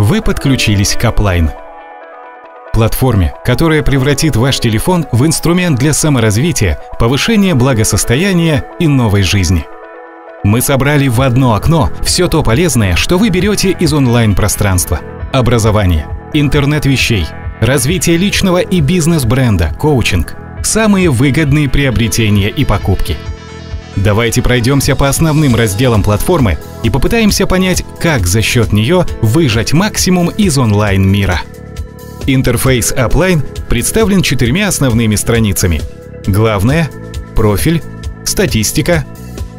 Вы подключились к Appline. Платформе, которая превратит ваш телефон в инструмент для саморазвития, повышения благосостояния и новой жизни. Мы собрали в одно окно все то полезное, что вы берете из онлайн-пространства. Образование, интернет вещей, развитие личного и бизнес-бренда, коучинг, самые выгодные приобретения и покупки. Давайте пройдемся по основным разделам платформы и попытаемся понять, как за счет нее выжать максимум из онлайн-мира. Интерфейс Appline представлен 4 основными страницами. Главное, профиль, статистика,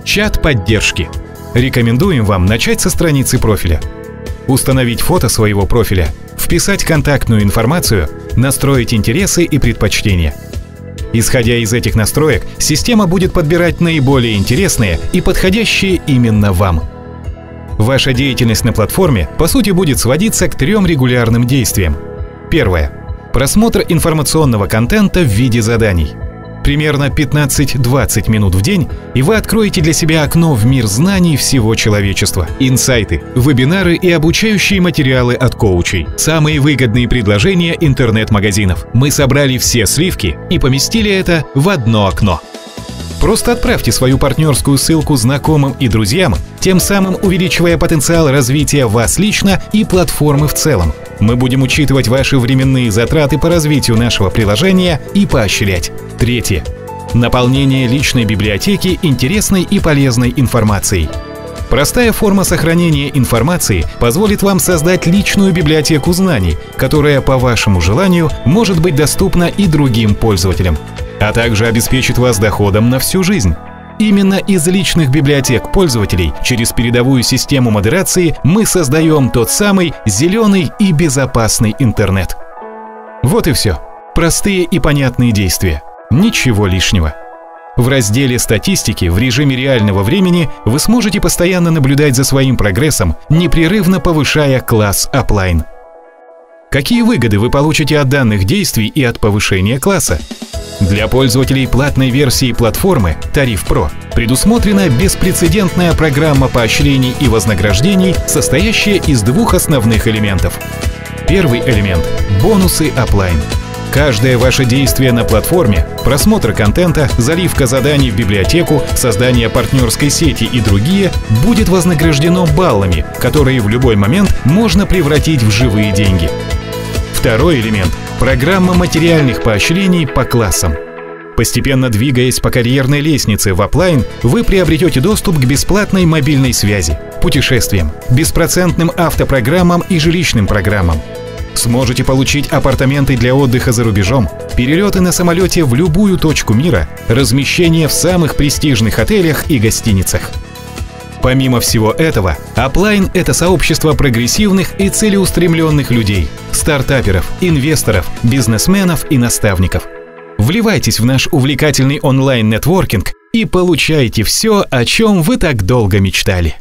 чат поддержки. Рекомендуем вам начать со страницы профиля. Установить фото своего профиля, вписать контактную информацию, настроить интересы и предпочтения. Исходя из этих настроек, система будет подбирать наиболее интересные и подходящие именно вам. Ваша деятельность на платформе, по сути, будет сводиться к 3 регулярным действиям. Первое. Просмотр информационного контента в виде заданий. Примерно 15-20 минут в день, и вы откроете для себя окно в мир знаний всего человечества. Инсайты, вебинары и обучающие материалы от коучей. Самые выгодные предложения интернет-магазинов. Мы собрали все сливки и поместили это в одно окно. Просто отправьте свою партнерскую ссылку знакомым и друзьям, тем самым увеличивая потенциал развития вас лично и платформы в целом. Мы будем учитывать ваши временные затраты по развитию нашего приложения и поощрять. Третье. Наполнение личной библиотеки интересной и полезной информацией. Простая форма сохранения информации позволит вам создать личную библиотеку знаний, которая по вашему желанию может быть доступна и другим пользователям, а также обеспечит вас доходом на всю жизнь. Именно из личных библиотек пользователей через передовую систему модерации мы создаем тот самый зеленый и безопасный интернет. Вот и все. Простые и понятные действия. Ничего лишнего. В разделе «Статистики» в режиме реального времени вы сможете постоянно наблюдать за своим прогрессом, непрерывно повышая класс Appline. Какие выгоды вы получите от данных действий и от повышения класса? Для пользователей платной версии платформы «Тариф Pro» предусмотрена беспрецедентная программа поощрений и вознаграждений, состоящая из 2 основных элементов. Первый элемент – бонусы Appline. Каждое ваше действие на платформе, просмотр контента, заливка заданий в библиотеку, создание партнерской сети и другие будет вознаграждено баллами, которые в любой момент можно превратить в живые деньги. Второй элемент – программа материальных поощрений по классам. Постепенно двигаясь по карьерной лестнице в Appline, вы приобретете доступ к бесплатной мобильной связи, путешествиям, беспроцентным автопрограммам и жилищным программам. Сможете получить апартаменты для отдыха за рубежом, перелеты на самолете в любую точку мира, размещение в самых престижных отелях и гостиницах. Помимо всего этого, Appline – это сообщество прогрессивных и целеустремленных людей, стартаперов, инвесторов, бизнесменов и наставников. Вливайтесь в наш увлекательный онлайн-нетворкинг и получайте все, о чем вы так долго мечтали.